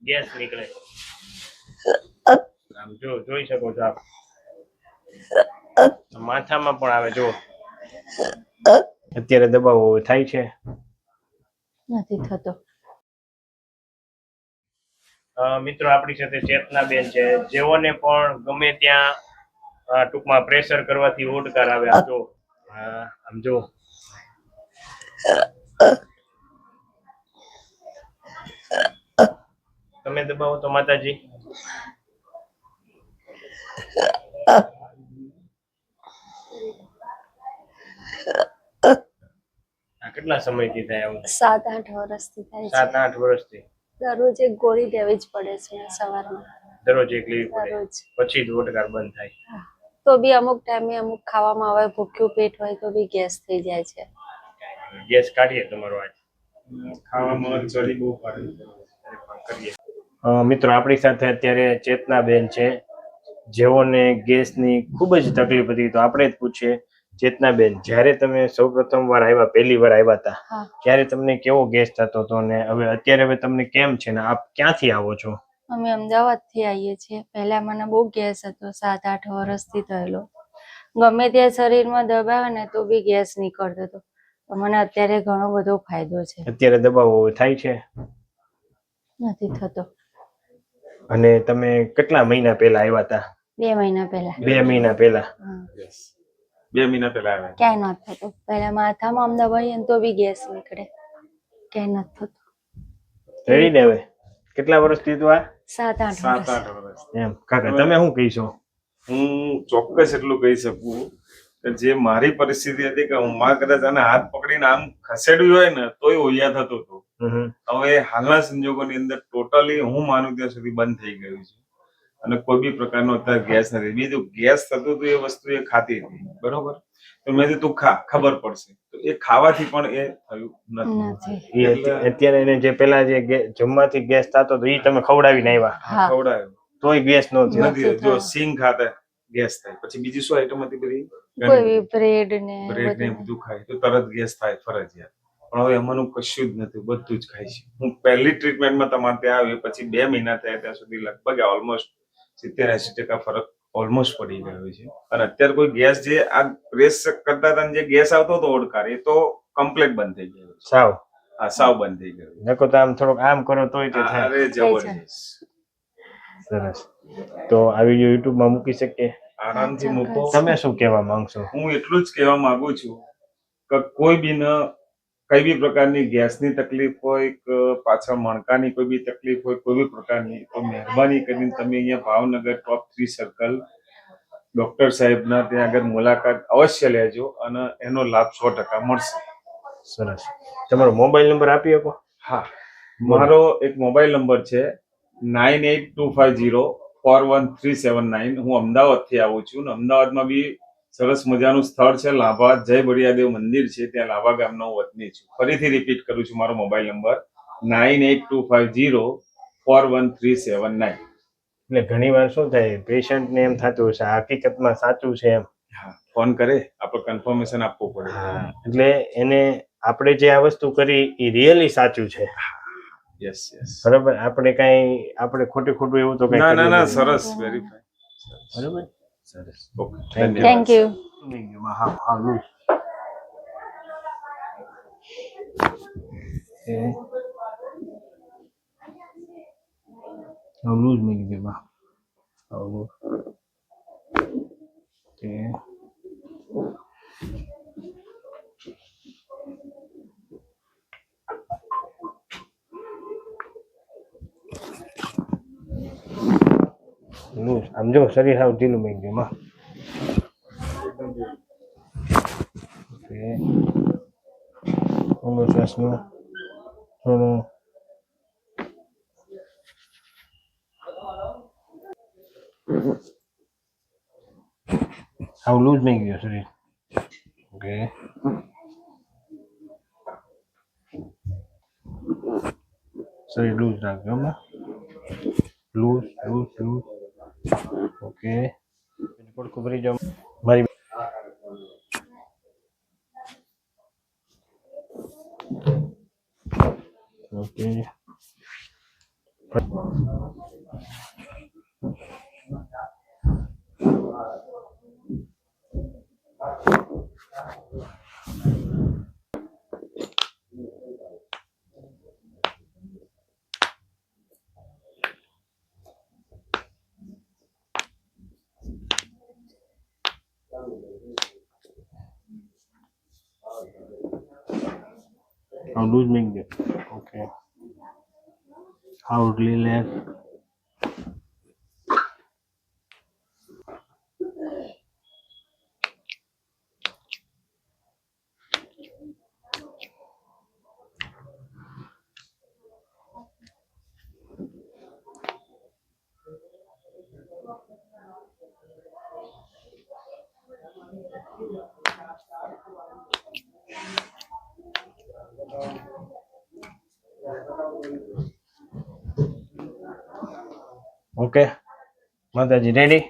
Gas નીકળે. આમ જો જોઈ શકો છો આપ, માથામાં પણ આવે. જો અત્યારે દબાવો થાય છે? નથી થતો. મિત્રો આપણી સાથે ચેતનાબેન છે, જેઓને પણ ગમે ત્યાં ટૂંકમાં પ્રેશર કરવાથી ઓડકાર આવે. આમ જો, આમ જો તમે દબાવો તો માતાજી. કેટલા સમયથી થાય આવું? 7-8 વર્ષથી થાય છે. 7-8 વર્ષથી. દરરોજ એક ગોળી લેવી જ પડે છે સવારમાં. દરરોજ એક લેવી પડે, દરરોજ. પછી જ ઓડકાર બંધ થાય. તો બી અમુક ટાઈમે અમુક ખાવામાં આવે, ભૂખ્યું પેટ હોય તો બી ગેસ થઈ જાય છે. ગેસ કાઢીએ તમારો આજ ખાવામાં ચડી બહુ કરીએ. મિત્રો આપણી સાથે અત્યારે ચેતનાબેન છે, જેઓને ગેસની ખૂબ જ તકલીફ હતી. તો આપણે જ પૂછીએ, ચેતનાબેન, જ્યારે તમે સૌપ્રથમ વાર આવ્યા, પહેલી વાર આવ્યા હતા, ત્યારે તમને કેવો ગેસ થતો હતો ને અત્યારે તમને કેમ છે ને આપ ક્યાંથી આવો છો? અમે અમદાવાદ થી આવીએ છીએ. પહેલા મને બહુ ગેસ હતો, 7-8 વર્ષથી થયેલો. ગમે ત્યાં શરીરમાં દબાવે ને તો બી ગેસ નીકળતો હતો. તો મને અત્યારે ઘણો બધો ફાયદો છે. અત્યારે દબાવો થાય છે? નથી થતો. અને તમે કેટલા મહિના પહેલા આવ્યા હતા? 2 મહિના પહેલા. 2 મહિના પહેલા. 2 મહિના પહેલા આવ્યા. ક્યાંય નથી થતો. પહેલા માથામાં આમ દબાવીએ ને તો બી ગેસ નીકળે. ક્યાંય નથી થતો. રેડી ને? હવે કેટલા વર્ષથી હતું આ? 7-8 વર્ષ. એમ કાકા તમે શું કહીશો? હું ચોક્કસ એટલું કહી શકું કે જે મારી પરિસ્થિતિ હતી કે હું કદાચ આને હાથ પકડીને આમ ખસેડ્યું હોય ને તોય ઓયા થતો હતો. હવે હાલના સંજોગોની અંદર ટોટલી હું માનું ત્યાં સુધી બંધ થઈ ગયું છે અને કોઈ બી પ્રકારનો અત્યારે ગેસ નથી. બીજું ગેસ થતું હતું એ વસ્તુ એ ખાતી હતી, બરોબર? તો મેં તું ખા, ખબર પડશે. તો એ ખાવાથી પણ એ થયું નથી. અત્યારે એને જે પેલા જે જમવાથી ગેસ થતો હતો એ તમે ખવડાવીને આવ્યા? ખવડાવ્યું તોય ગેસ નથી. જો સિંગ ખાતા ગેસ થાય. પછી બીજી શું આઈટમ હતી? બધી બ્રેડ ને બધું ખાય તો તરત ગેસ થાય ફરજિયાત. પણ હવે એમાંનું કશું જ નથી, બધું જ ખાય છે. હું પહેલી ટ્રીટમેન્ટમાં તમારે ત્યાં આવ્યો પછી 2 મહિના થયા ત્યાં સુધી લગભગ ઓલમોસ્ટ 70-80% ફરક ઓલમોસ્ટ પડી ગયો છે. અને અત્યારે કોઈ ગેસ જે આ પ્રેસ કરતા હતા જે ગેસ આવતો હતો ઓડકાર, એ તો કમ્પ્લીટ બંધ થઈ ગયો. સાવ? હા, સાવ બંધ થઈ ગયો. નકો તો આમ થોડુંક આમ કરો તોય તે થાય. અરે જબરજસ્ત. સરસ. તો આ વિડીયો YouTube માં મૂકી શકીએ? આરામથી મૂકો. તમે શું કહેવા માંગશો? હું એટલું જ કહેવા માંગુ છું કે કોઈ બી કઈ બી પ્રકારની ગેસની તકલીફ હોય કે પાછળ મણકાની કોઈ બી તકલીફ હોય, કોઈ બી પ્રકારની, તો મહેરબાની કરીને તમે અહીંયા ભાવનગર ટોપ 3 સર્કલ ડોક્ટર સાહેબના ત્યાં આગળ મુલાકાત અવશ્ય લેજો અને એનો લાભ 100% મળશે. સરસ. તમારો મોબાઈલ નંબર આપી શકો? હા, મારો એક મોબાઈલ નંબર છે 9825041379. હું અમદાવાદથી આવું છું ને અમદાવાદમાં બી સરસ મજાનું સ્થળ છે લાભા, જય બળિયાદેવ મંદિર છે, ત્યાં લાભા ગામનો વતની છું. ફરીથી રિપીટ કરું છું, મારો મોબાઈલ નંબર 9825041379. એટલે ઘણી વાર શું થાય, પેશન્ટને એમ થતું હશે હકીકતમાં સાચું છે એમ. હા, ફોન કરે આપણે કન્ફર્મેશન આપવું પડે. હા, એટલે એને આપણે જે આ વસ્તુ કરી એ રિયલી સાચું છે. Yes yes. બરાબર. આપણે ખોટું એવું તો કઈ ના સરસ, વેરીફાઈ. બરાબર. સરસ. Okay, thank you. હા હા લૂઝ. લૂઝ મેં કીધું બા. આમ જો શરીર સાવ ઢીલું મેં કીધું માં. શ્વાસનું થોડું હાવ લૂઝ નહીં ગયો શરીર. ઓકે. શરીર લૂઝ રાખજો હમણાં. લૂઝ. ઓકે. પડખું ભરી જાઓ મારી. Okay. How losing it. Okay. How relax. Okay. Mataji, ready?